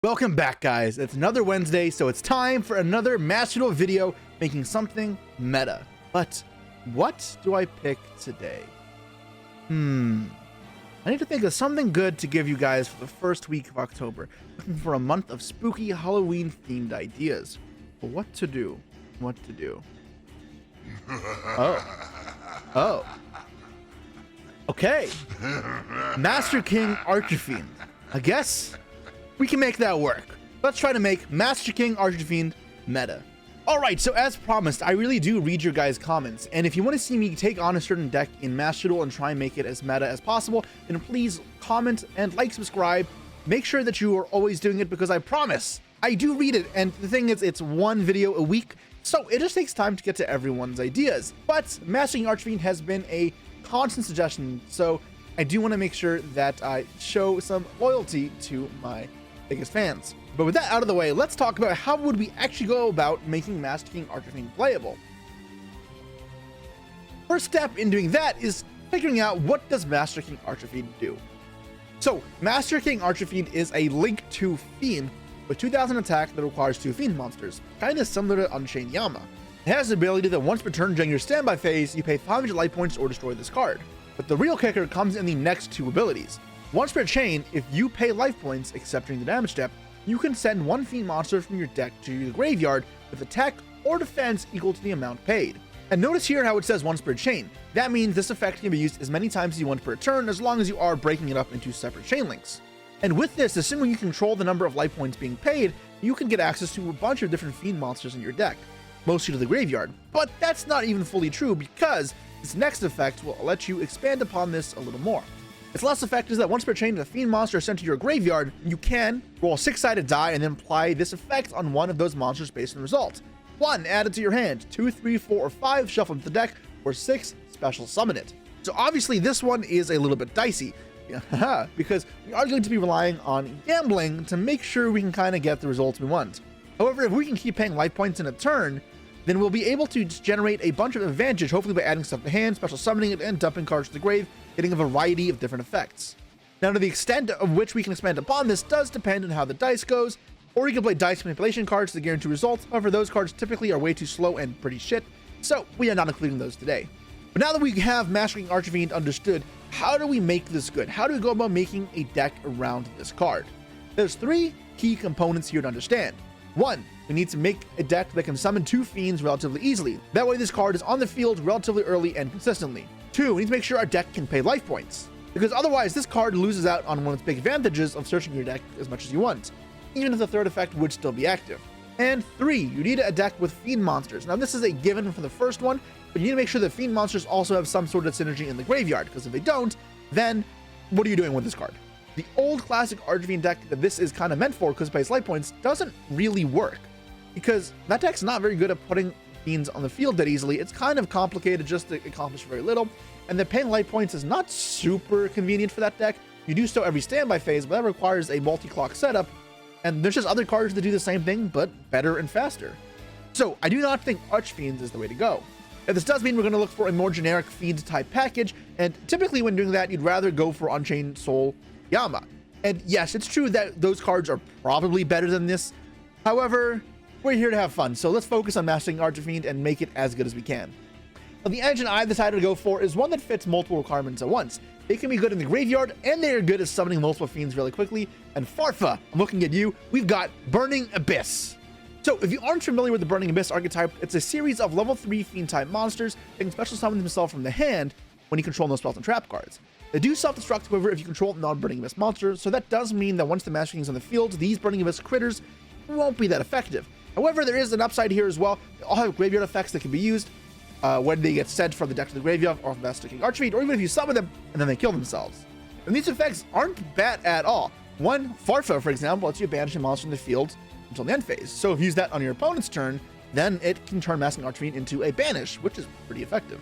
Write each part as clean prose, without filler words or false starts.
Welcome back, guys. It's another Wednesday, so it's time for another Master Duel video making something meta. But what do I pick today? I need to think of something good to give you guys for the first week of October. Looking for a month of spooky Halloween themed ideas. But what to do? What to do? Oh. Okay. Master King Archfiend. I guess we can make that work. Let's try to make Master King Archfiend meta. Alright, so as promised, I really do read your guys' comments, and if you want to see me take on a certain deck in Master Duel and try and make it as meta as possible, then please comment and like, subscribe. Make sure that you are always doing it, because I promise, I do read it, and the thing is, it's one video a week, so it just takes time to get to everyone's ideas. But Master King Archfiend has been a constant suggestion, so I do want to make sure that I show some loyalty to my biggest fans. But with that out of the way, let's talk about how would we actually go about making Master King Archfiend playable. First step in doing that is figuring out what does Master King Archfiend do. So Master King Archfiend is a Link 2 Fiend with 2000 attack that requires 2 Fiend monsters, kind of similar to Unchained Yama. It has the ability that once per turn during your standby phase, you pay 500 life points or destroy this card. But the real kicker comes in the next 2 abilities. Once per chain, if you pay life points, except during the damage step, you can send 1 Fiend monster from your deck to your graveyard with attack or defense equal to the amount paid. And notice here how it says once per chain. That means this effect can be used as many times as you want per turn, as long as you are breaking it up into separate chain links. And with this, assuming you control the number of life points being paid, you can get access to a bunch of different Fiend monsters in your deck, mostly to the graveyard. But that's not even fully true, because this next effect will let you expand upon this a little more. Its last effect is that once per chain, if a Fiend monster is sent to your graveyard, you can roll a 6-sided die and then apply this effect on one of those monsters based on the result. 1, add it to your hand. 2, 3, 4, or 5, shuffle into the deck. Or 6, special summon it. So obviously this one is a little bit dicey, because we are going to be relying on gambling to make sure we can kind of get the results we want. However, if we can keep paying life points in a turn, then we'll be able to generate a bunch of advantage, hopefully by adding stuff to hand, special summoning it, and dumping cards to the grave, getting a variety of different effects. Now, to the extent of which we can expand upon this does depend on how the dice goes, or you can play dice manipulation cards to guarantee results. However, those cards typically are way too slow and pretty shit, so we are not including those today. But now that we have Master King Archfiend understood, how do we make this good? How do we go about making a deck around this card? There's 3 key components here to understand. 1, we need to make a deck that can summon 2 Fiends relatively easily. That way this card is on the field relatively early and consistently. 2, we need to make sure our deck can pay life points, because otherwise this card loses out on one of its big advantages of searching your deck as much as you want, even if the third effect would still be active. And 3, you need a deck with Fiend monsters. Now this is a given for the first one, but you need to make sure that Fiend monsters also have some sort of synergy in the graveyard, because if they don't, then what are you doing with this card? The old classic Archfiend deck that this is kind of meant for, because it pays life points, doesn't really work, because that deck's not very good at putting Fiends on the field that easily. It's kind of complicated just to accomplish very little, and the paying life points is not super convenient for that deck. You do so every standby phase, but that requires a multi-clock setup, and there's just other cards that do the same thing, but better and faster. So I do not think Archfiends is the way to go. Now, this does mean we're going to look for a more generic Fiend type package, and typically when doing that, you'd rather go for Unchained Soul Yama. And yes, it's true that those cards are probably better than this. However, we're here to have fun, so let's focus on Mastering Archfiend and make it as good as we can. Now, the engine I decided to go for is one that fits multiple requirements at once. They can be good in the graveyard, and they are good at summoning multiple Fiends really quickly. And Farfa, I'm looking at you, we've got Burning Abyss. So if you aren't familiar with the Burning Abyss archetype, it's a series of level 3 Fiend type monsters that can special summon themselves from the hand when you control no spells and trap cards. They do self-destruct, however, if you control non-Burning Abyss monsters, so that does mean that once the Master King is on the field, these Burning Abyss critters won't be that effective. However, there is an upside here as well. They all have graveyard effects that can be used when they get sent from the deck to the graveyard or from Master King Archfiend, or even if you summon them and then they kill themselves. And these effects aren't bad at all. 1, Farfa, for example, lets you banish a monster from the field until the end phase. So if you use that on your opponent's turn, then it can turn Master King Archfiend into a banish, which is pretty effective.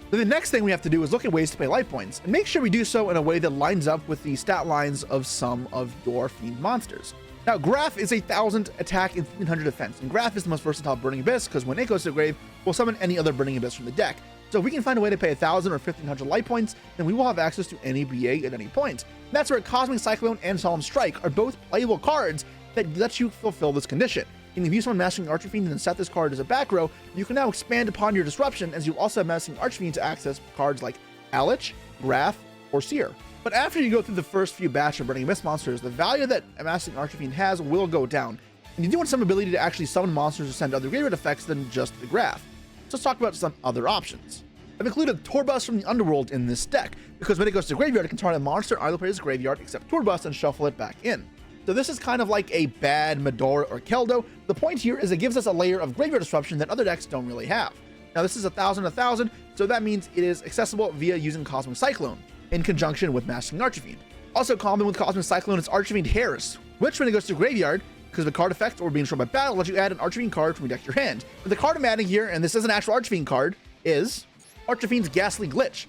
Then the next thing we have to do is look at ways to pay life points, and make sure we do so in a way that lines up with the stat lines of some of your Fiend monsters. Now, Graph is 1,000 attack and 1,500 defense, and Graph is the most versatile Burning Abyss, because when it goes to the grave, we'll summon any other Burning Abyss from the deck. So if we can find a way to pay 1,000 or 1,500 life points, then we will have access to any BA at any point. And that's where Cosmic Cyclone and Solemn Strike are both playable cards that lets you fulfill this condition. And if you summon Mastering Archfiend and then set this card as a back row, you can now expand upon your disruption, as you also have Mastering Archfiend to access cards like Alich, Wrath, or Seer. But after you go through the first few batch of Burning Abyss monsters, the value that a Mastering Archfiend has will go down. And you do want some ability to actually summon monsters to send other graveyard effects than just the Graph. So let's talk about some other options. I've included Tourbus from the Underworld in this deck, because when it goes to graveyard, it can target a monster in either player's graveyard except Tourbus and shuffle it back in. So this is kind of like a bad Medora or Keldo. The point here is it gives us a layer of graveyard disruption that other decks don't really have. Now this is 1,000, so that means it is accessible via using Cosmic Cyclone in conjunction with Mastering Archfiend. Also common with Cosmic Cyclone is Archfiend Harris, which when it goes to graveyard, because of the card effect or being destroyed by battle, lets you add an Archfiend card from your deck to your hand. But the card I'm adding here, and this is an actual Archfiend card, is Archfiend's Ghastly Glitch,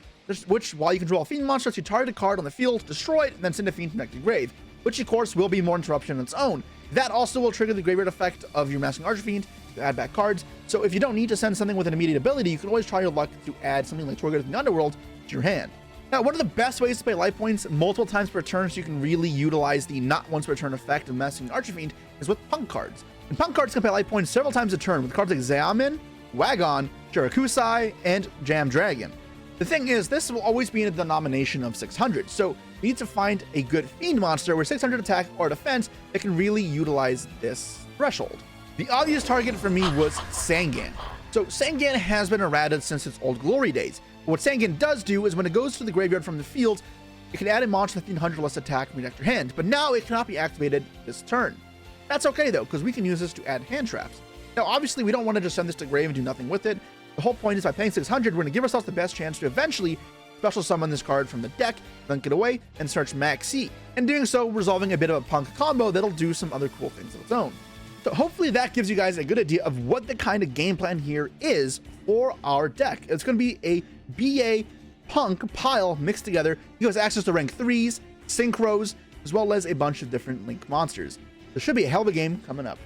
which, while you control a Fiend monster, you target a card on the field, destroy it, and then send a Fiend from deck to grave, which of course will be more interruption on its own. That also will trigger the graveyard effect of your Mastering Archfiend to add back cards. So if you don't need to send something with an immediate ability, you can always try your luck to add something like Torgo from the Underworld to your hand. Now, one of the best ways to play life points multiple times per turn so you can really utilize the not once per turn effect of Mastering Archfiend is with Punk cards. And Punk cards can play life points several times a turn with cards like Xeamin, Wagon, Shirakusai, and Jam Dragon. The thing is, this will always be in a denomination of 600, so we need to find a good Fiend monster with 600 attack or defense that can really utilize this threshold. The obvious target for me was Sangan. So Sangan has been errated since its old glory days. But what Sangan does do is when it goes to the graveyard from the field, it can add a monster with 1,500 less attack from your deck to your hand, but now it cannot be activated this turn. That's okay though, because we can use this to add hand traps. Now obviously we don't want to just send this to grave and do nothing with it. The whole point is by paying 600, we're going to give ourselves the best chance to eventually special summon this card from the deck, link it away, and search Maxi. And doing so, resolving a bit of a Punk combo that'll do some other cool things of its own. So hopefully that gives you guys a good idea of what the kind of game plan here is for our deck. It's going to be a BA Punk pile mixed together. It gives access to rank 3s, synchros, as well as a bunch of different Link monsters. There should be a hell of a game coming up.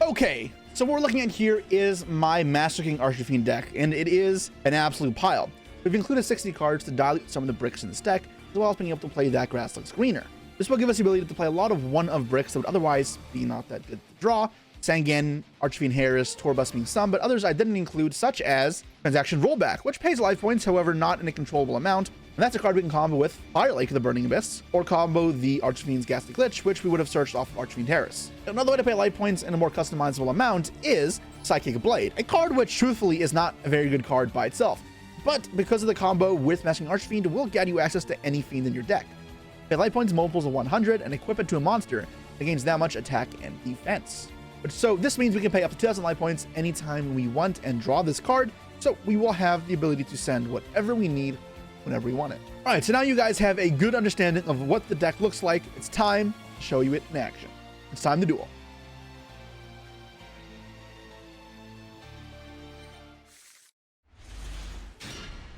Okay, so what we're looking at here is my Master King Archfiend deck, and it is an absolute pile. We've included 60 cards to dilute some of the bricks in this deck, as well as being able to play That Grass Looks Greener. This will give us the ability to play a lot of one-of bricks that would otherwise be not that good to draw. Sangan, Archfiend Harris, Tourbus being some, but others I didn't include, such as Transaction Rollback, which pays life points, however not in a controllable amount. And that's a card we can combo with Fire Lake of the Burning Abyss, or combo the Archfiend's Ghastly Glitch, which we would have searched off of Archfiend Harris. Another way to pay life points in a more customizable amount is Psychic Blade, a card which truthfully is not a very good card by itself, but because of the combo with Mastering Archfiend, will get you access to any fiend in your deck. Pay life points multiples of 100 and equip it to a monster that gains that much attack and defense. So this means we can pay up to 2,000 life points anytime we want and draw this card, so we will have the ability to send whatever we need whenever we want it. All right, so now you guys have a good understanding of what the deck looks like. It's time to show you it in action. It's time to duel.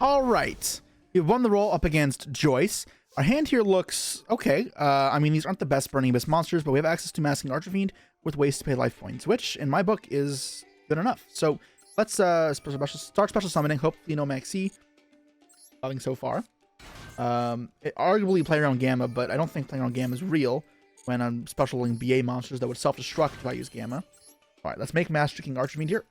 All right, we've won the roll up against Joyce. Our hand here looks okay. I mean, these aren't the best Burning Abyss monsters, but we have access to Masking Archfiend with ways to pay life points, which in my book is good enough. So let's start special summoning. Hopefully no Maxi. Loving so far. Arguably Playground Gamma, but I don't think Playground Gamma is real when I'm specialing BA monsters that would self-destruct if I use Gamma. All right, let's make Master King Archfiend here.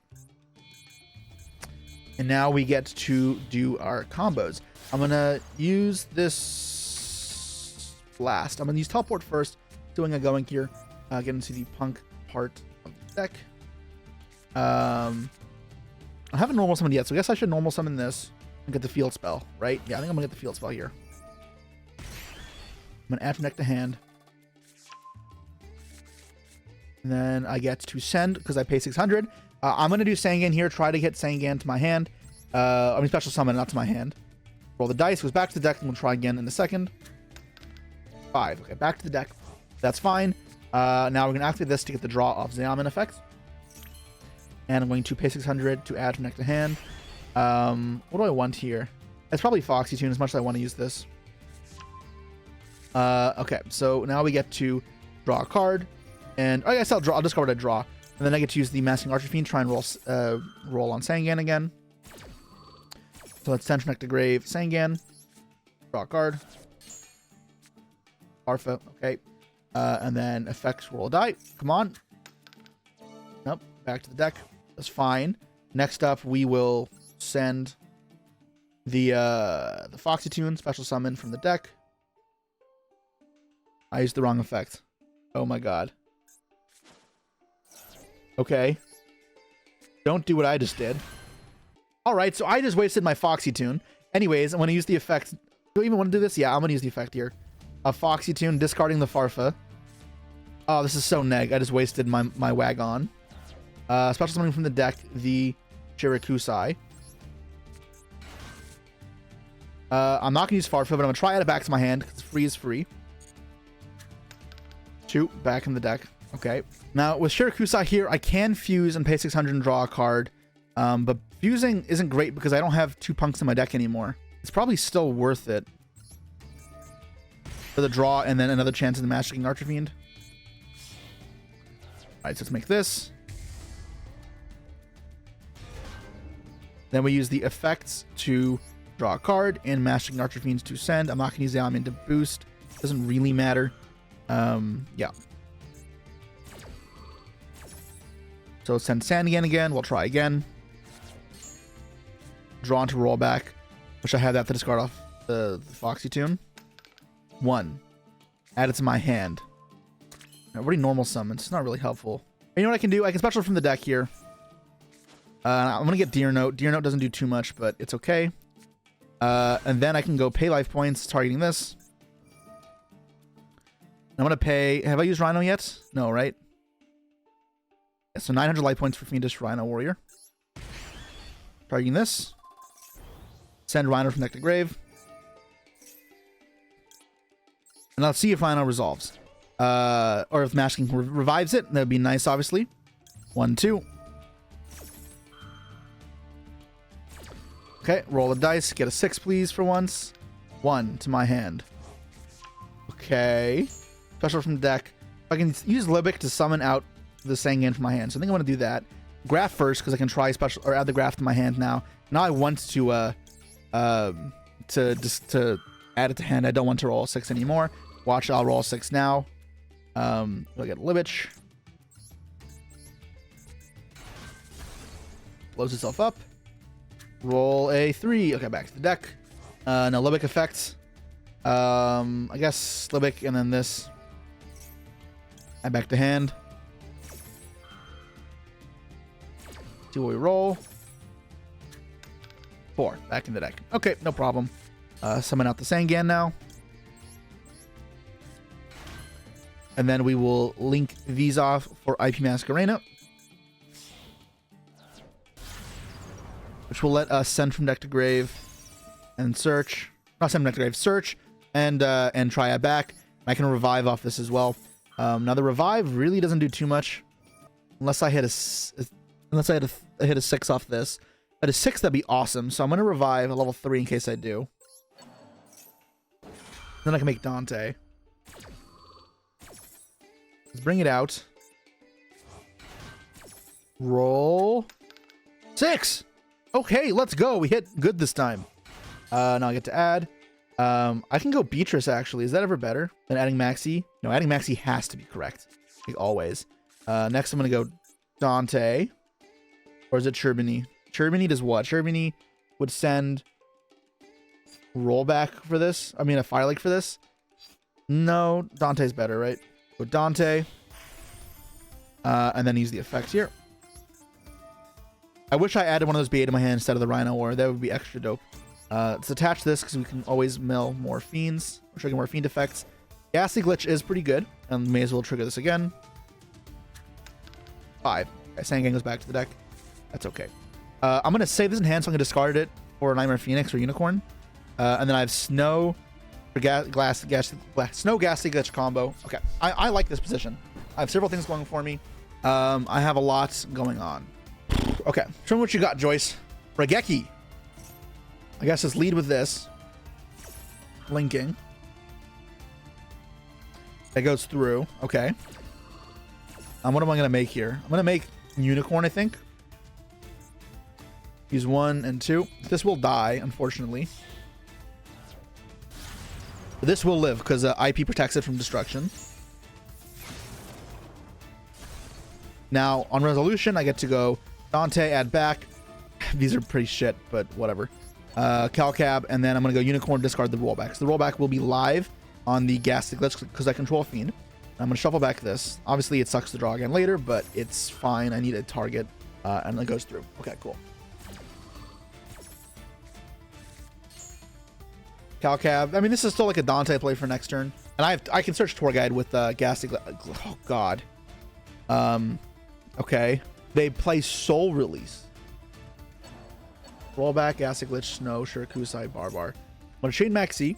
And now we get to do our combos. I'm going to use this last. I'm going to use Teleport first, doing a going here. Get into the Punk part of the deck. I haven't normal summoned yet, so I guess I should normal summon this and get the field spell, right? Yeah, I think I'm going to get the field spell here. I'm going to add from deck to hand. And then I get to send because I pay 600. I'm going to do Sangan here, try to get Sangan to my hand. I mean, special summon, not to my hand. Roll the dice, goes back to the deck, and we'll try again in a second. 5. Okay, back to the deck. That's fine. Now we're going to activate this to get the draw of Xeamin effect. And I'm going to pay 600 to add from deck to hand. What do I want here? It's probably Foxy Tune as much as I want to use this. Okay, so now we get to draw a card. And I guess I'll discard a draw. And then I get to use the Masking Archfiend, try and roll on Sangan again. So let's send from deck to grave, Sangan. Draw a card. Arfa, okay. And then effects, roll a die. Come on. Nope. Back to the deck. That's fine. Next up, we will send the Foxy Tune special summon from the deck. I used the wrong effect. Oh my god. Okay. Don't do what I just did. Alright, so I just wasted my Foxy Tune. Anyways, I'm going to use the effect. Do I even want to do this? Yeah, I'm going to use the effect here. A Foxy Tune, discarding the Farfa. Oh, this is so neg. I just wasted my Wagon. Special summoning from the deck, the Shirakusai. I'm not going to use Farfa, but I'm going to try add it back to my hand, because free is free. 2, back in the deck. Okay. Now, with Shirakusai here, I can fuse and pay 600 and draw a card. But fusing isn't great because I don't have 2 punks in my deck anymore. It's probably still worth it for the draw and then another chance in the Master King Archfiend. Alright, so let's make this. Then we use the effects to draw a card and Master King Archfiends to send. I'm not going to use the element to boost. Doesn't really matter. Yeah. So let's send Sandian again. We'll try again. Draw into roll back. Wish I had that to discard off the Foxy Tune. 1. Add it to my hand. Already normal summons. It's not really helpful. And you know what I can do? I can special from the deck here. I'm going to get Deer Note. Deer Note doesn't do too much, but it's okay. And then I can go pay life points targeting this. I'm going to pay... Have I used Rhino yet? No, right? Yeah, so 900 life points for Fiendish Rhino Warrior. Targeting this. Send Rhino from deck to grave. And let's see if Rhino resolves. Or if Master King revives it. That would be nice, obviously. 1, 2. Okay, roll a dice. Get a 6, please, for once. 1 to my hand. Okay. Special from the deck. I can use Libic to summon out the Sangan from my hand. So I think I'm going to do that. Graph first, because I can try special or add the graph to my hand now. Now I want to add it to hand. I don't want to roll 6 anymore. Watch, I'll roll 6 now. I'll get Libich. Blows itself up. Roll a 3. Okay, back to the deck. No Libic effects. I guess Libic and then this. Add back to hand. See what we roll. 4. Back in the deck. Okay, no problem. Summon out the Sangan now. And then we will link these off for IP Masquerena. Which will let us send from deck to grave and search. Not send from deck to grave, search and try it back. I can revive off this as well. Now the revive really doesn't do too much. Unless I hit hit a 6 off this. At a 6, that'd be awesome. So I'm going to revive a level 3 in case I do. Then I can make Dante. Let's bring it out. Roll 6. Okay, let's go. We hit good this time. Now I get to add. I can go Beatrice, actually. Is that ever better than adding Maxi? No, adding Maxi has to be correct. Like always. Next, I'm going to go Dante. Or is it Cherbini? Cherbini does what? Cherbini would send rollback for this. I mean, a Fire Lake for this. No, Dante's better, right? Go Dante. And then use the effects here. I wish I added one of those B8 to my hand instead of the Rhino War. That would be extra dope. Let's attach this because we can always mill more Fiends. Or trigger more Fiend effects. Ghastly Glitch is pretty good. And may as well trigger this again. 5. Okay, Sangan goes back to the deck. That's okay. I'm going to save this in hand, so I'm going to discard it for Nightmare Phoenix or Unicorn. And then I have Snow, Snow Ghastly Glitch combo. Okay, I like this position. I have several things going for me. I have a lot going on. Okay, show me what you got, Joyce. Regeki. I guess let's lead with this. Linking. That goes through. Okay. What am I going to make here? I'm going to make Unicorn, I think. Use 1 and 2. This will die, unfortunately. But this will live because IP protects it from destruction. Now on resolution, I get to go Dante, add back. These are pretty shit, but whatever. Calcab, and then I'm gonna go Unicorn, discard the rollback. So the rollback will be live on the Ghastly Glitch because I control Fiend. I'm gonna shuffle back this. Obviously, it sucks to draw again later, but it's fine. I need a target, and it goes through. Okay, cool. Calcab. I mean, this is still like a Dante play for next turn, and I can search Tour Guide with Ghastly Glitch. Oh God. Okay. They play Soul Release. Rollback, Ghastly Glitch, Snow, Shurikusai, Barbar. I'm gonna chain Maxi.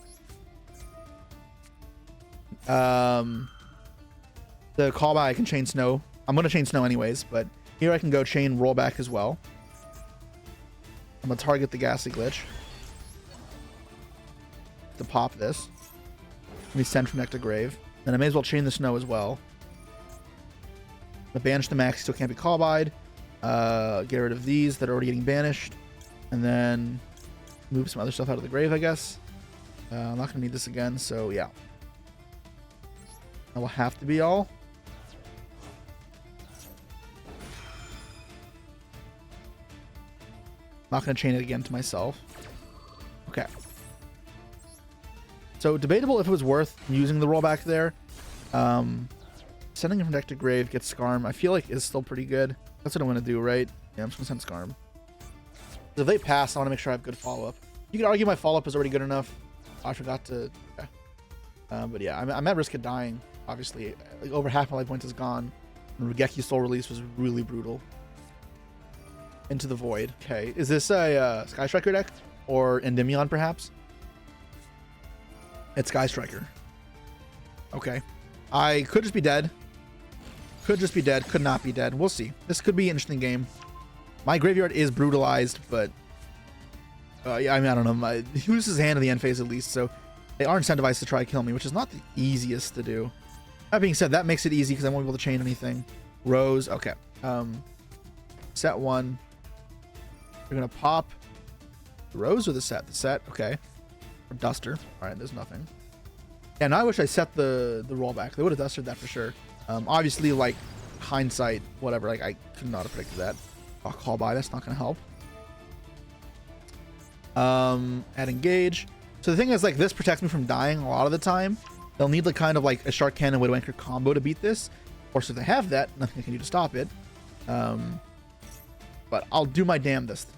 The callback, I can chain Snow. I'm gonna chain Snow anyways, but here I can go chain Rollback as well. I'm gonna target the Ghastly Glitch to pop this. Let me send from deck to grave. Then I may as well chain the Snow as well. I'm gonna banish the Maxi so it can't be callbyed. Get rid of these that are already getting banished. And then move some other stuff out of the grave, I guess. I'm not gonna need this again, so yeah. That will have to be all. Not going to chain it again to myself. Okay. So debatable if it was worth using the rollback there. Sending it from deck to grave, gets Scarm. I feel like it's still pretty good. That's what I'm going to do, right? Yeah, I'm just going to send Scarm. So if they pass, I want to make sure I have good follow-up. You could argue my follow-up is already good enough. I forgot to... Okay. But yeah, I'm at risk of dying, obviously. Like over half my life points is gone. And Regeki Soul Release was really brutal. Into the Void. Okay, is this a Sky Striker deck? Or Endymion, perhaps? It's Sky Striker. Okay. I could just be dead. Could just be dead. Could not be dead. We'll see. This could be an interesting game. My graveyard is brutalized, but... yeah, I mean, I don't know. He loses his hand in the end phase at least, so... They are incentivized to try to kill me, which is not the easiest to do. That being said, that makes it easy because I won't be able to chain anything. Rose. Okay. Set one. We're going to pop the Rose or the set? The set. Okay. Or Duster. All right, there's nothing. Yeah, now I wish I set the rollback. They would have dustered that for sure. Obviously, like, hindsight, whatever. Like, I could not have predicted that. I'll call by. That's not going to help. Add engage. So the thing is, like, this protects me from dying a lot of the time. They'll need, like, kind of like a Shark Cannon Widow Anchor combo to beat this. Of course, if they have that, nothing I can do to stop it. But I'll do my damnedest.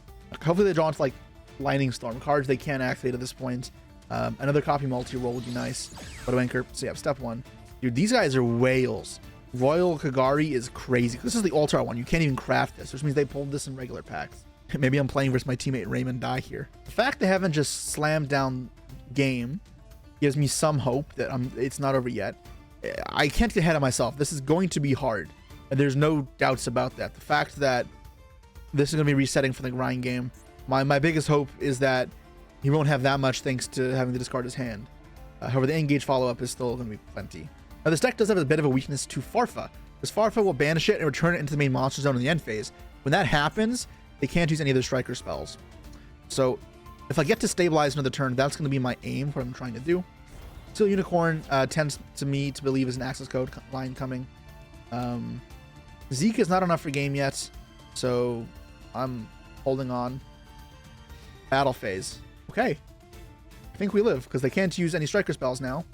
Hopefully they draw into, like, Lightning Storm cards they can't activate at this point. Another copy multi-roll would be nice. Widow Anchor. So yeah, step one. Dude, these guys are whales. Royal Kagari is crazy. This is the Ultra one. You can't even craft this, which means they pulled this in regular packs. Maybe I'm playing versus my teammate Raymond Die here. The fact they haven't just slammed down game gives me some hope that it's not over yet. I can't get ahead of myself. This is going to be hard, and there's no doubts about that. The fact that this is going to be resetting for the grind game, my biggest hope is that he won't have that much thanks to having to discard his hand. However, the engage follow-up is still going to be plenty. Now, this deck does have a bit of a weakness to Farfa, because Farfa will banish it and return it into the main monster zone in the end phase. When that happens, they can't use any of their striker spells. So if I get to stabilize another turn, that's going to be my aim, what I'm trying to do. Still, Unicorn tends to me to believe is an access code line coming. Zeke is not enough for game yet, so I'm holding on. Battle phase. Okay. I think we live, because they can't use any striker spells now.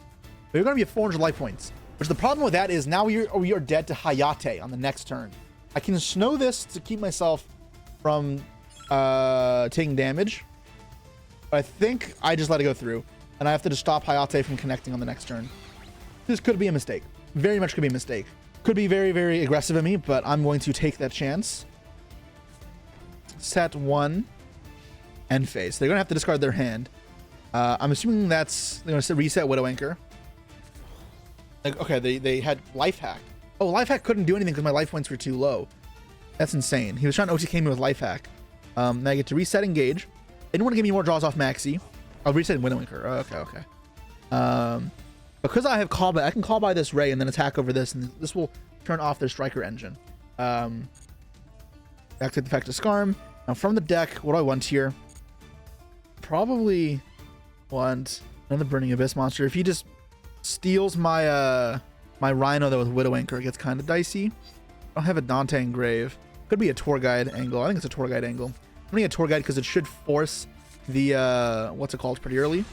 But you're going to be at 400 life points. Which the problem with that is now we are dead to Hayate on the next turn. I can snow this to keep myself from taking damage. But I think I just let it go through. And I have to just stop Hayate from connecting on the next turn. This could be a mistake. Very much could be a mistake. Could be very, very aggressive of me, but I'm going to take that chance. Set one. End phase. They're going to have to discard their hand. I'm assuming that's... They're going to reset Widow Anchor. Like, okay, they had Life Hack. Oh, Life Hack couldn't do anything because my life points were too low. That's insane. He was trying to OTK me with Life Hack. Now I get to reset engage. They didn't want to give me more draws off Maxi. I'll reset Widow Anchor. Okay. Because I have callback, I can call by this Ray and then attack over this, and this will turn off their striker engine. Activate the fact of Scarm. Now from the deck, what do I want here? Probably want another Burning Abyss monster. If he just steals my my Rhino though with Widow Anchor, it gets kind of dicey. I don't have a Dante engrave. Could be a tour guide angle. I think it's a tour guide angle. I'm gonna get tour guide because it should force the what's it called pretty early.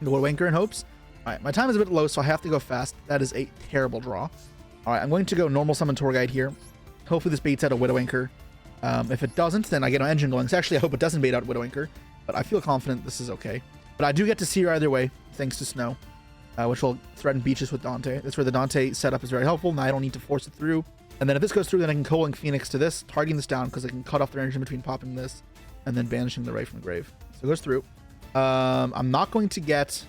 The Widow Anchor in hopes. All right, my time is a bit low, so I have to go fast. That is a terrible draw. All right, I'm going to go normal summon tour guide here. Hopefully this baits out a Widow Anchor. If it doesn't, then I get my engine going. So actually, I hope it doesn't bait out Widow Anchor, but I feel confident this is okay. But I do get to Seer either way, thanks to Snow, which will threaten Beatrice with Dante. That's where the Dante setup is very helpful. Now I don't need to force it through. And then if this goes through, then I can co-link Phoenix to this, targeting this down because I can cut off their engine between popping this and then banishing the Ray from the grave. So it goes through. I'm not going to get...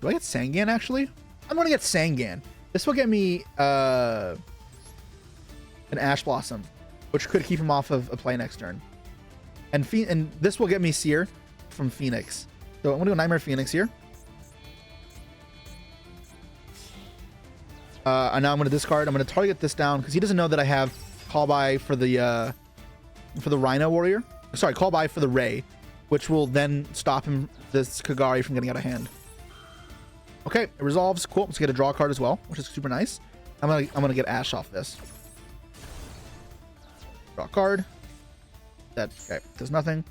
Do I get Sangan, actually? I'm going to get Sangan. This will get me an Ash Blossom, which could keep him off of a play next turn. And this will get me Seer from Phoenix. So I'm going to go Nightmare Phoenix here. And now I'm going to discard. I'm going to target this down because he doesn't know that I have Call By for the Rhino Warrior. Sorry, Call By for the Ray, which will then stop him, this Kagari, from getting out of hand. Okay, it resolves. Cool. Let's get a draw card as well, which is super nice. I'm gonna get Ash off this. Draw card. That okay, does nothing.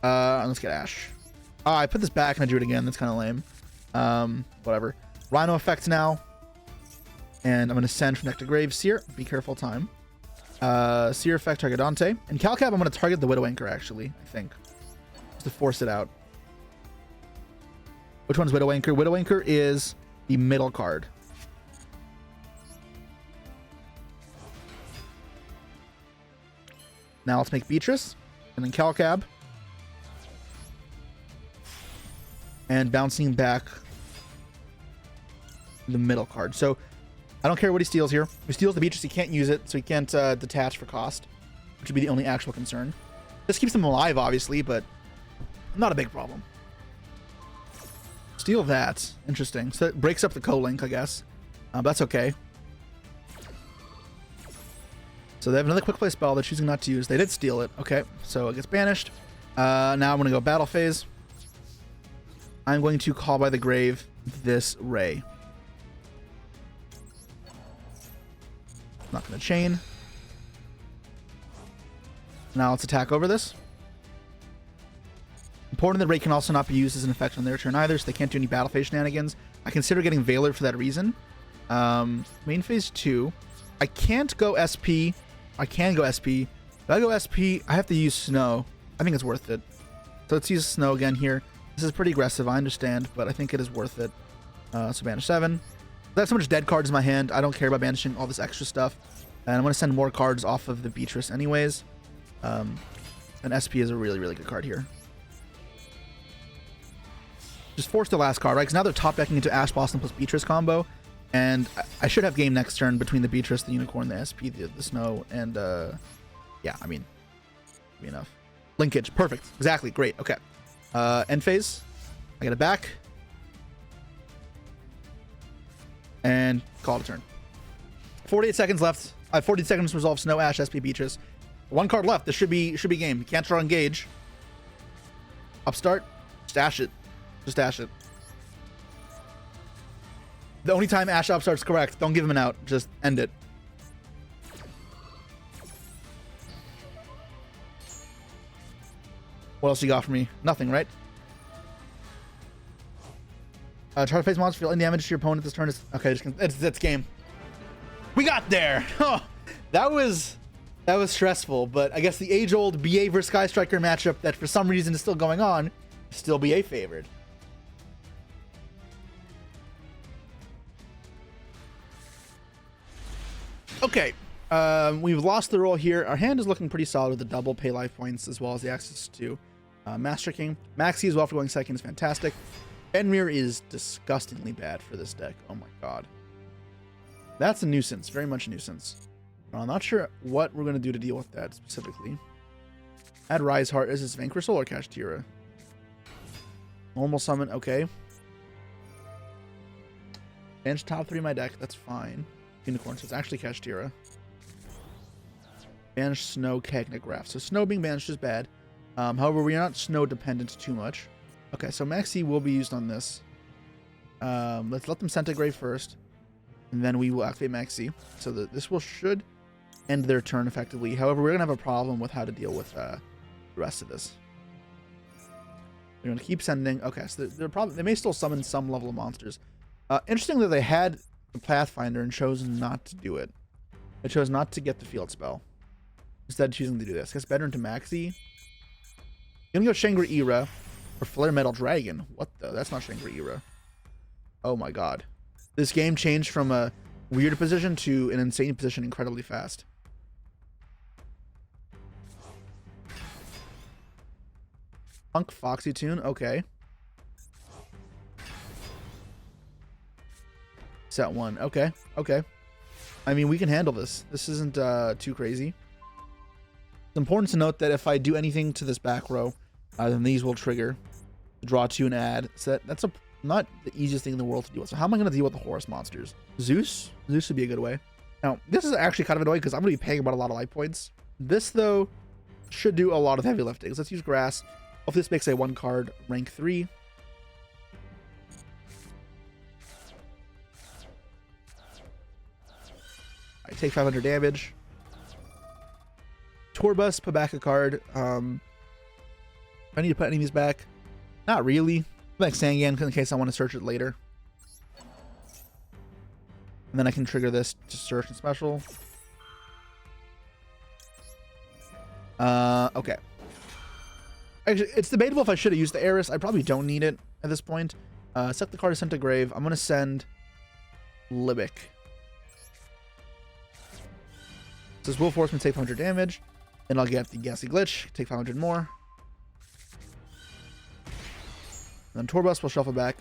Let's get Ash. I put this back and I drew it again. That's kind of lame. Whatever. Rhino effect now. And I'm gonna send from deck to grave. Seer. Be careful, time. Seer effect, target Dante. And Calcab, I'm gonna target the Widow Anchor, actually, I think. Just to force it out. Which one's Widow Anchor? Widow Anchor is the middle card. Now let's make Beatrice. And then Calcab. And bouncing back the middle card. So I don't care what he steals here. If he steals the Beatrice, he can't use it, so he can't detach for cost, which would be the only actual concern. This keeps him alive, obviously, but not a big problem. Steal that. Interesting. So it breaks up the co-link, I guess. That's okay. So they have another quick play spell they're choosing not to use. They did steal it. Okay, so it gets banished. Now I'm going to go battle phase. I'm going to Call By the Grave this Ray. Not going to chain. Now let's attack over this. Important that Ray can also not be used as an effect on their turn either, so they can't do any battle phase shenanigans. I consider getting Valor for that reason. Main phase 2. I can't go SP. I can go SP. If I go SP, I have to use Snow. I think it's worth it. So let's use Snow again here. This is pretty aggressive, I understand, but I think it is worth it. So banish 7. I have so much dead cards in my hand. I don't care about banishing all this extra stuff. And I'm going to send more cards off of the Beatrice anyways. And SP is a really, really good card here. Just force the last card, right? Because now they're top decking into Ash Blossom plus Beatrice combo. And I should have game next turn between the Beatrice, the Unicorn, the SP, the Snow, and yeah, I mean, be enough. Linkage, perfect. Exactly, great. Okay. End phase. I get it back. And call it a turn. 48 seconds left. 40 seconds to resolve Snow, Ash, SP, Beatrice. One card left. This should be game. You can't draw engage. Upstart. Stash it. Just dash it. The only time Ash upstart's correct. Don't give him an out. Just end it. What else you got for me? Nothing, right? Try to face monster. Feel any damage to your opponent this turn. Is okay. It's game. We got there. Oh, that was stressful. But I guess the age-old BA versus Sky Striker matchup that for some reason is still going on, still BA favored. Okay, we've lost the roll here. Our hand is looking pretty solid with the double pay life points as well as the access to Master King. Maxi as well for going second is fantastic. Fenrir is disgustingly bad for this deck. Oh my god. That's a nuisance. Very much a nuisance. I'm not sure what we're going to do to deal with that specifically. Add Rise Heart. Is this Vanquish Soul or Kashtira? Normal summon. Okay. Bench top 3 of my deck. That's fine. Unicorn, so it's actually Kashtira. Banish Snow, Kegnagraph. So Snow being banished is bad. However, we are not Snow dependent too much. Okay, so Maxi will be used on this. Let's let them Centigrade first. And then we will activate Maxi. So that this should end their turn effectively. However, we're gonna have a problem with how to deal with the rest of this. They're gonna keep sending. Okay, so they may still summon some level of monsters. Interesting that they had the Pathfinder and chose not to do it. They chose not to get the field spell, instead choosing to do this. Gets better into Maxi. Gonna go Shangri-Ira or Flare Metal Dragon. What the? That's not Shangri-Ira. Oh my god. This game changed from a weird position to an insane position incredibly fast. Punk Foxy Tune. Okay. Set 1. Okay. Okay. I mean, we can handle this. This isn't too crazy. It's important to note that if I do anything to this back row, then these will trigger. Draw 2 and add. So that's not the easiest thing in the world to deal with. So how am I going to deal with the Horus monsters? Zeus? Zeus would be a good way. Now, this is actually kind of annoying because I'm going to be paying about a lot of life points. This, though, should do a lot of heavy lifting. So let's use Grass. Hopefully this makes a 1 card rank 3. I take 500 damage. Torbus, put back a card. I need to put enemies back. Not really. Put back Sangan in case I want to search it later. And then I can trigger this to search and special. Okay. Actually, it's debatable if I should have used the Eris. I probably don't need it at this point. Set the card to send to grave. I'm going to send Libic. Says Will Force me take 500 damage. Then I'll get the Gassy Glitch, take 500 more. And then Torbus will shuffle back.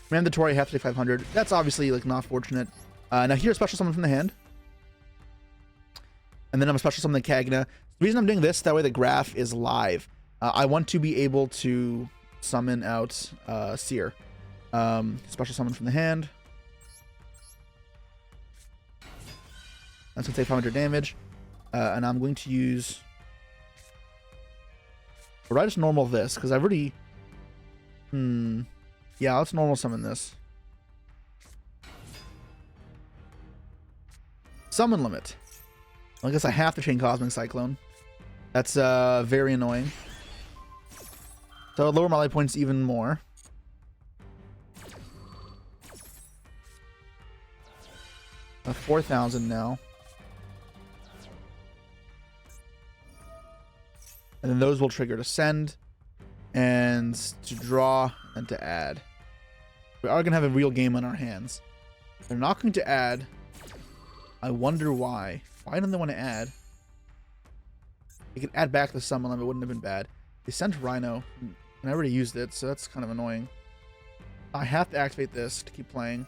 Mandatory, have to take 500. That's obviously like not fortunate. Now here's special summon from the hand. And then I'm a special summon the Kagna. The reason I'm doing this, that way the graph is live. I want to be able to summon out Seer. Special summon from the hand. That's going to take 500 damage. And I'm going to use... Or I just normal this, because I've already... Yeah, let's normal summon this. Summon limit. I guess I have to chain Cosmic Cyclone. That's very annoying. So I'll lower my life points even more. A 4,000 now. And then those will trigger to send and to draw and to add. We are going to have a real game on our hands. They're not going to add. I wonder why. Why don't they want to add? They could add back the summon limit. It wouldn't have been bad. They sent Rhino, and I already used it, so that's kind of annoying. I have to activate this to keep playing.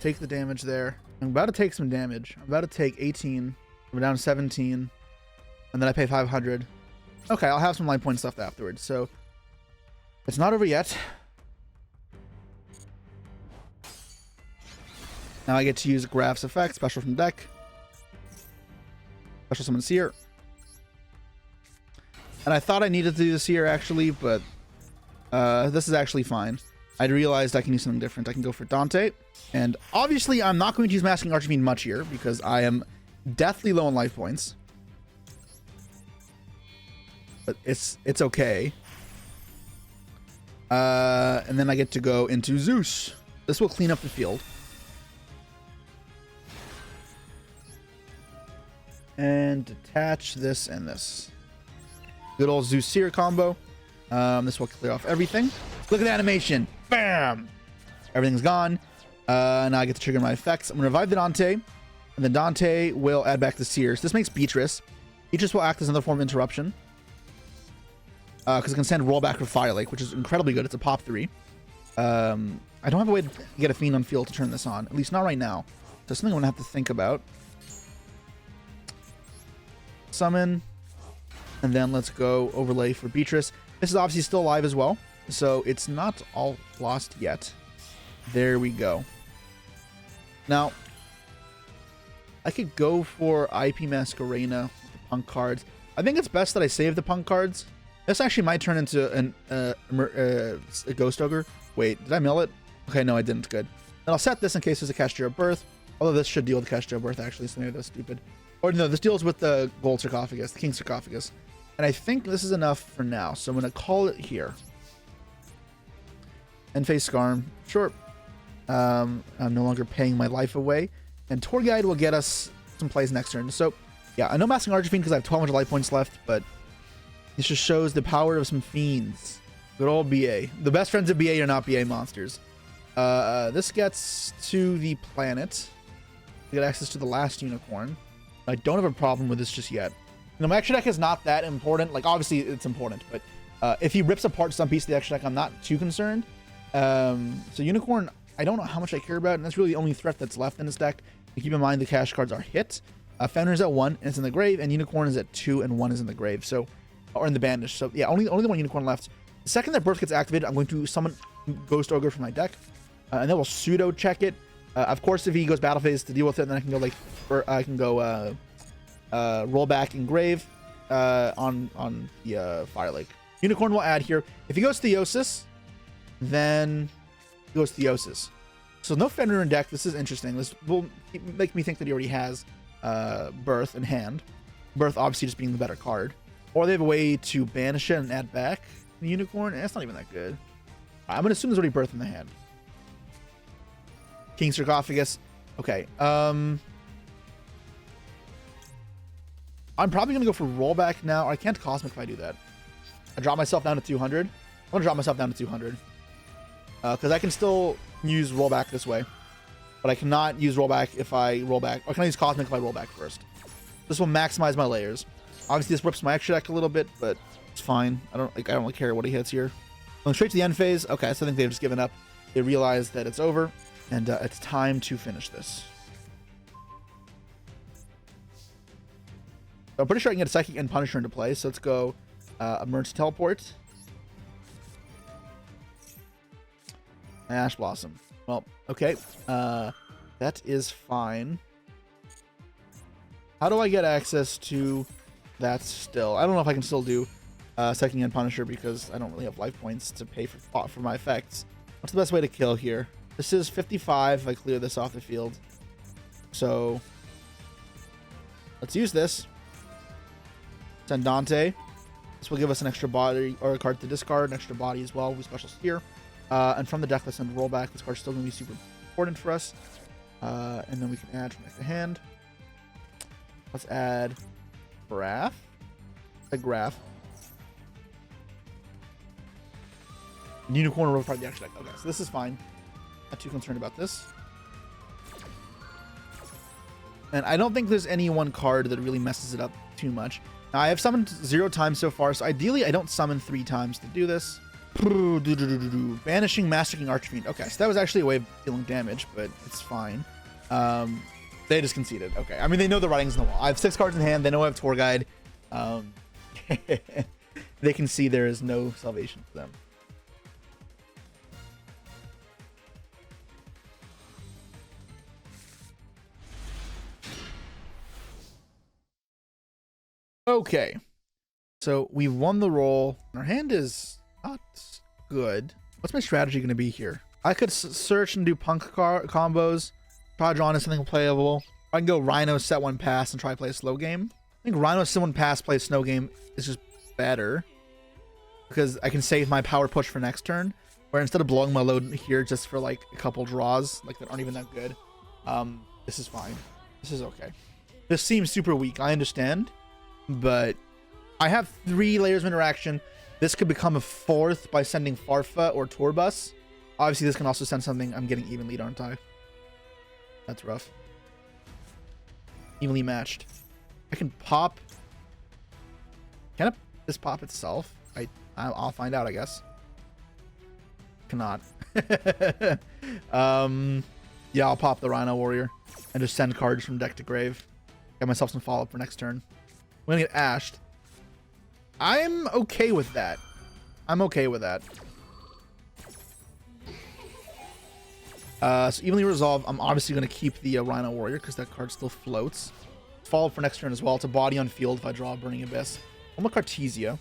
Take the damage there. I'm about to take some damage. I'm about to take 18. We're down to 17. And then I pay 500. Okay, I'll have some life point stuff afterwards. So it's not over yet. Now I get to use Graph's effect, special from deck. Special summon Seer. And I thought I needed to do the Seer actually, but this is actually fine. I realized I can use something different. I can go for Dante. And obviously I'm not going to use Masking Archfiend much here because I am deathly low on life points. But it's okay. And then I get to go into Zeus. This will clean up the field. And detach this and this. Good old Zeus Seer combo. This will clear off everything. Look at the animation. Bam! Everything's gone. Now I get to trigger my effects. I'm going to revive the Dante. And then Dante will add back the Seer. So this makes Beatrice. Beatrice will act as another form of interruption. Because it can send rollback for Fire Lake, which is incredibly good. It's a pop 3. I don't have a way to get a Fiend on field to turn this on. At least not right now. So something I'm going to have to think about. Summon. And then let's go overlay for Beatrice. This is obviously still alive as well. So it's not all lost yet. There we go. Now, I could go for IP Masquerena with the Punk cards. I think it's best that I save the Punk cards. This actually might turn into a Ghost Ogre. Wait, did I mill it? Okay, no, I didn't. Good. Then I'll set this in case there's a Cashier of Birth. Although this should deal with Kestra Birth, actually, so maybe that's stupid. Or no, this deals with the gold sarcophagus, the king sarcophagus. And I think this is enough for now, so I'm going to call it here. End phase Scarm. Sure. I'm no longer paying my life away. And Tour Guide will get us some plays next turn. So, yeah, I know Mastering Archfiend because I have 1,200 life points left, but this just shows the power of some fiends. Good old BA. The best friends of BA are not BA monsters. This gets to the planet. We get access to the last unicorn. I don't have a problem with this just yet. You know, my extra deck is not that important. Like, obviously, it's important, but if he rips apart some piece of the extra deck, I'm not too concerned. So unicorn, I don't know how much I care about, and that's really the only threat that's left in this deck. And keep in mind the cash cards are hit. Fenrir's at 1, and it's in the grave, and unicorn is at 2, and 1 is in the grave. So, or in the banish. So yeah, only the one unicorn left. The second that Birth gets activated, I'm going to summon Ghost Ogre from my deck, and then we'll pseudo check it. Of course, if he goes battle phase to deal with it, then I can go like, I can go roll back and grave on the Fire Lake. Unicorn will add here. If he goes Theosis, then he goes Theosis. So no Fenrir in deck. This is interesting. This will make me think that he already has Birth in hand. Birth obviously just being the better card. Or they have a way to banish it and add back the unicorn. That's not even that good. I'm going to assume there's already Birth in the hand. King Sarcophagus. Okay. I'm probably going to go for rollback now. I can't Cosmic if I do that. I drop myself down to 200. I'm going to drop myself down to 200. Because I can still use rollback this way. But I cannot use rollback if I roll back. Or can I use Cosmic if I roll back first? This will maximize my layers. Obviously, this rips my extra deck a little bit, but it's fine. I don't really care what he hits here. Going straight to the end phase. Okay, so I think they've just given up. They realize that it's over, and it's time to finish this. So I'm pretty sure I can get a Psychic and Punisher into play. So let's go Emergency Teleport. Ash Blossom. Well, okay. That is fine. How do I get access to that still? I don't know if I can still do Psychic and Punisher because I don't really have life points to pay for my effects. What's the best way to kill here? This is 55 if I clear this off the field. So let's use this. Send Dante. This will give us an extra body or a card to discard, an extra body as well with special steer. And from the deck, let's send rollback. This card's still going to be super important for us. And then we can add from the hand. Let's add Graph. A Graph. Unicorn will part of the extra deck. Okay, so this is fine. Not too concerned about this. And I don't think there's any one card that really messes it up too much. Now, I have summoned 0 times so far, so ideally I don't summon 3 times to do this. Banishing Mastering Archfiend. Okay, so that was actually a way of dealing damage, but it's fine. They just conceded. Okay, I mean, they know the writing's on the wall. I have 6 cards in hand. They know I have Tour Guide. They can see there is no salvation for them. Okay, so we won the roll. Our hand is not good. What's my strategy going to be here? I could search and do punk combos. Try drawing something playable. I can go Rhino, set 1 pass, and try to play a slow game. I think Rhino, set 1 pass, play a slow game is just better. Because I can save my power push for next turn. Where instead of blowing my load here just for like a couple draws, like that aren't even that good. This is fine. This is okay. This seems super weak, I understand. But I have 3 layers of interaction. This could become a 4th by sending Farfa or Tourbus. Obviously, this can also send something. I'm getting even lead, aren't I? That's rough. Evenly matched. I can pop. Can this pop itself? I'll find out, I guess. Cannot. Yeah, I'll pop the Rhino Warrior and just send cards from deck to grave. Get myself some follow-up for next turn. I'm gonna get ashed. I'm okay with that. I'm okay with that. So evenly resolve. I'm obviously gonna keep the Rhino Warrior because that card still floats. Follow for next turn as well. It's a body on field if I draw a Burning Abyss. I'm a Cartesia.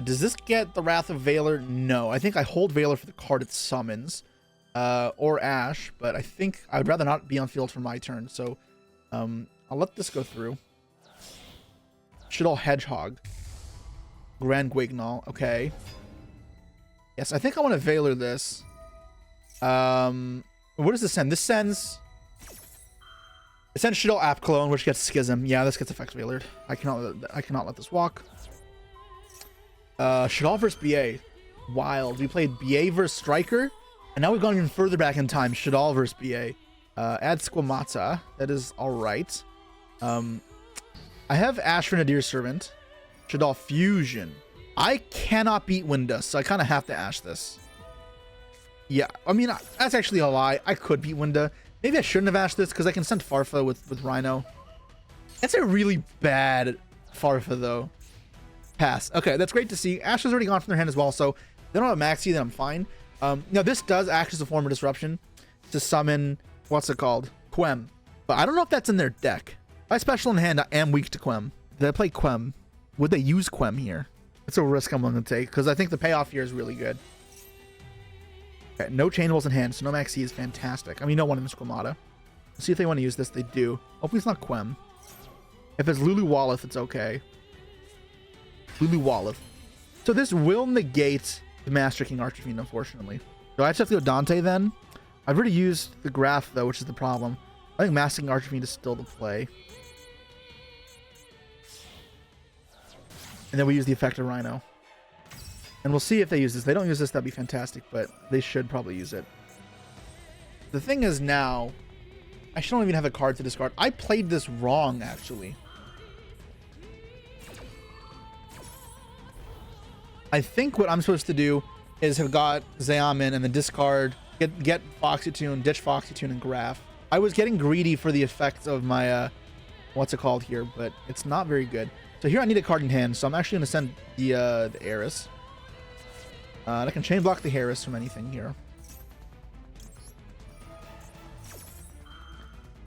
Does this get the Wrath of Valor? No. I think I hold Valor for the card it summons. or Ash, but I think I would rather not be on field for my turn. So I'll let this go through. Shaddoll Hedgehog. Grand Guignol. Okay. Yes, I think I want to Valor this. What does this send? This sends... It sends Shaddoll App Clone, which gets Schism. Yeah, this gets Effect Valored. I cannot let this walk. Shaddoll versus BA. Wild. We played BA versus Striker, and now we've gone even further back in time. Shaddoll versus BA. Add Squamata. That is alright. I have Ash for Nadir Servant. Shaddoll Fusion. I cannot beat Windus, so I kind of have to Ash this. Yeah, I mean, that's actually a lie. I could beat Winda. Maybe I shouldn't have Ashed this because I can send Farfa with Rhino. That's a really bad Farfa, though. Pass. Okay, that's great to see. Ash has already gone from their hand as well, so they don't have Maxi, then I'm fine. Now, this does act as a form of disruption to summon, what's it called? Quem. But I don't know if that's in their deck. By special in hand, I am weak to Quem. Did I play Quem? Would they use Quem here? It's a risk I'm willing to take because I think the payoff here is really good. Okay, no Chainables in hand, so no Maxi is fantastic. I mean, no one in the Squamata. Let's see if they want to use this. They do. Hopefully it's not Quem. If it's Lulu Walleth, it's okay. Lulu Walleth. So this will negate the Master King Archfiend, unfortunately. So I just have to go Dante then. I've already used the Graph, though, which is the problem. I think Master King Archfiend is still the play. And then we use the effect of Rhino. And we'll see if they use this. If they don't use this, that'd be fantastic, but they should probably use it. The thing is now, I don't even have a card to discard. I played this wrong, actually. I think what I'm supposed to do is have got Zayamin and then discard, get Foxy Tune, ditch Foxy Tune, and Graph. I was getting greedy for the effects of my, what's it called here, but it's not very good. So here I need a card in hand, so I'm actually going to send the Eris. I can chain block the Harris from anything here.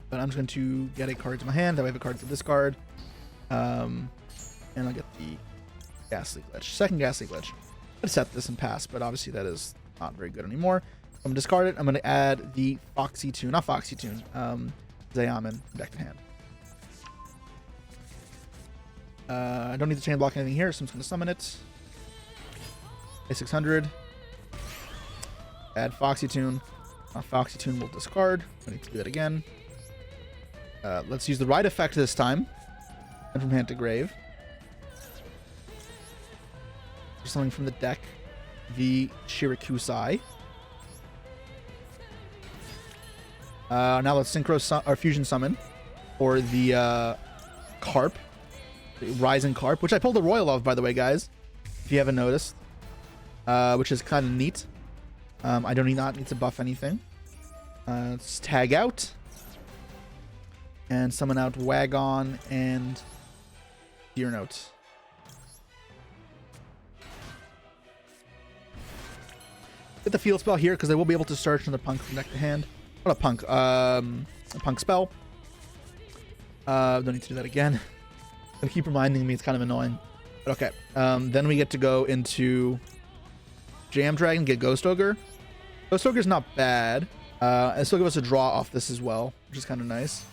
But I'm just going to get a card to my hand. That way I have a card to discard. And I'll get the Ghastly Glitch. Second Ghastly Glitch. I'd set this and pass, but obviously that is not very good anymore. I'm going to discard it. I'm going to add the Foxy Tune. Not Foxy Tune. Zayamin back to hand. I don't need to chain block anything here, so I'm just going to summon it. 600. Add Foxy Tune. Foxy Tune will discard. I need to do that again. Let's use the right effect this time. And from hand to grave. Something from the deck. The Shirakusai. Now let's Synchro or Fusion Summon for the Carp. The Rising Carp, which I pulled a Royal of, by the way, guys. If you haven't noticed. Which is kind of neat. I do not need to buff anything. Let's tag out. And summon out Wagon and Deer Note. Get the field spell here because I will be able to search another punk from deck to hand. What a punk. A punk spell. Don't need to do that again. They keep reminding me, it's kind of annoying. But okay. Then we get to go into Jam Dragon, get Ghost Ogre. Ghost Ogre's not bad. And still give us a draw off this as well, which is kind of nice.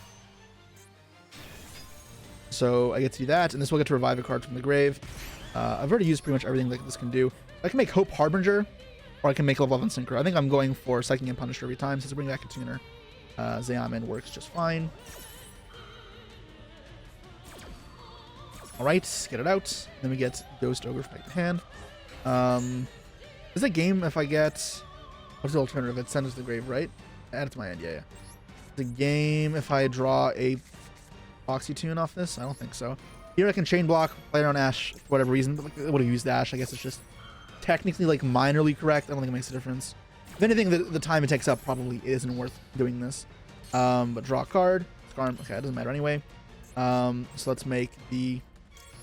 So I get to do that, and this will get to revive a card from the grave. I've already used pretty much everything that this can do. I can make Hope Harbinger, or I can make Level 11 Synchro. I think I'm going for Psychic and Punisher every time, since I bring back a tuner. Zayamin works just fine. Alright, get it out. Then we get Ghost Ogre back to hand. Is it a game if I get... What's the alternative? It sends to the grave, right? Add it to my hand, yeah. The game if I draw a Foxy Tune off this? I don't think so. Here I can chain block, play it on Ash for whatever reason. But like, I would have used Ash. I guess it's just technically like minorly correct. I don't think it makes a difference. If anything, the time it takes up probably isn't worth doing this. But draw a card. Okay, it doesn't matter anyway. So let's make the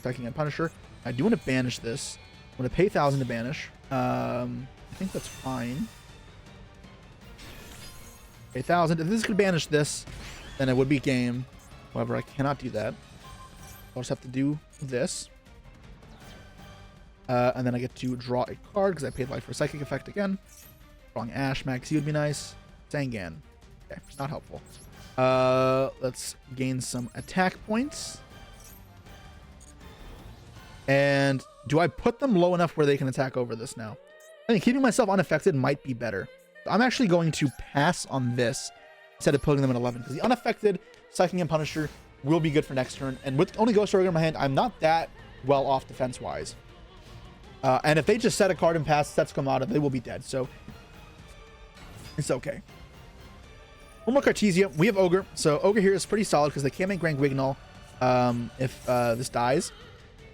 Psychic and Punisher. I do want to banish this. I'm going to pay 1,000 to banish. I think that's fine. Okay, 1,000. If this could banish this, then it would be game. However, I cannot do that. I'll just have to do this. And then I get to draw a card because I paid life for a Psychic effect again. Strong Ash Maxi would be nice. Sangan. Okay, not helpful. Let's gain some attack points. And do I put them low enough where they can attack over this now? I think keeping myself unaffected might be better. I'm actually going to pass on this instead of putting them at 11, because the unaffected Psychic and Punisher will be good for next turn. And with only Ghost Ogre in my hand, I'm not that well off defense-wise. And if they just set a card and pass, sets come out of, they will be dead. So it's okay. One more Cartesia. We have Ogre. So Ogre here is pretty solid because they can't make Grand Guignol if this dies.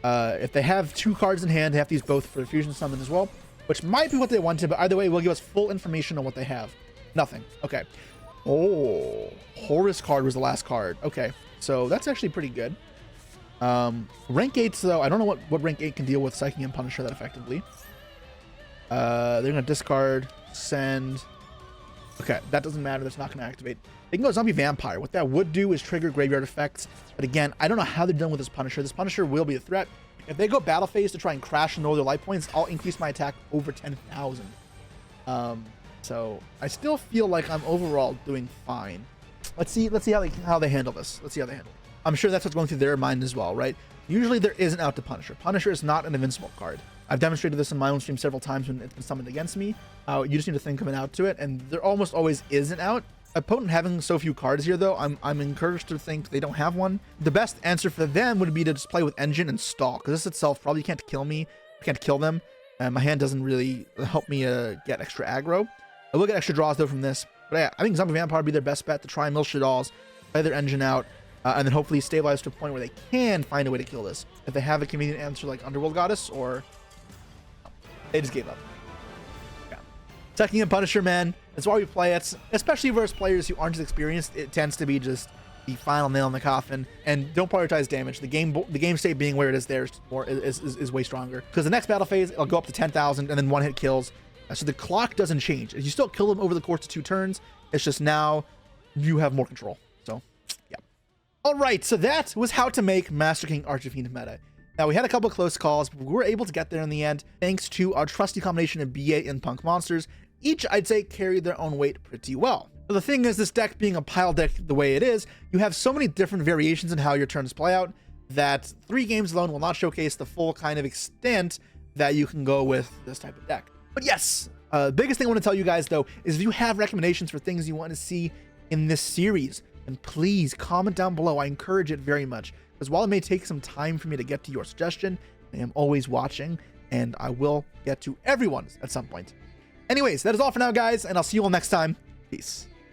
If they have 2 cards in hand, they have to use both for Fusion Summon as well, which might be what they wanted, but either way, it will give us full information on what they have. Nothing. Okay. Oh, Horus card was the last card. Okay, so that's actually pretty good. Rank 8s, though, I don't know what rank 8 can deal with Psychic and Punisher that effectively. They're going to discard, send. Okay, that doesn't matter. That's not going to activate. They can go Zombie Vampire. What that would do is trigger graveyard effects. But again, I don't know how they're done with this Punisher. This Punisher will be a threat. If they go battle phase to try and crash and lower their life points, I'll increase my attack over 10,000. So I still feel like I'm overall doing fine. Let's see how they handle this. Let's see how they handle it. I'm sure that's what's going through their mind as well, right? Usually there is an out to Punisher. Punisher is not an invincible card. I've demonstrated this in my own stream several times when it's been summoned against me. You just need to think of an out to it, and there almost always is an out. Opponent having so few cards here, though, I'm encouraged to think they don't have one. The best answer for them would be to just play with Engine and stall, because this itself probably can't kill me, can't kill them. My hand doesn't really help me get extra aggro. I will get extra draws, though, from this. But yeah, I think Zombie Vampire would be their best bet to try and mill Shaddolls, play their Engine out, and then hopefully stabilize to a point where they can find a way to kill this. If they have a convenient answer like Underworld Goddess, or they just gave up. Yeah. Psychic and Punisher, man. That's why we play it, especially versus players who aren't as experienced. It tends to be just the final nail in the coffin, and don't prioritize damage. The game state being where it is there is way stronger, because the next battle phase it'll go up to 10,000 and then 1-hit kills. So the clock doesn't change. You still kill them over the course of 2 turns. It's just now you have more control. So yeah. All right, so that was how to make Master King Archfiend meta. Now, we had a couple of close calls, but we were able to get there in the end thanks to our trusty combination of BA and Punk monsters. Each, I'd say, carried their own weight pretty well. But the thing is, this deck being a pile deck the way it is, you have so many different variations in how your turns play out that 3 games alone will not showcase the full kind of extent that you can go with this type of deck. But yes, biggest thing I want to tell you guys, though, is if you have recommendations for things you want to see in this series, then please comment down below. I encourage it very much, because while it may take some time for me to get to your suggestion, I am always watching, and I will get to everyone's at some point. Anyways, that is all for now, guys, and I'll see you all next time. Peace.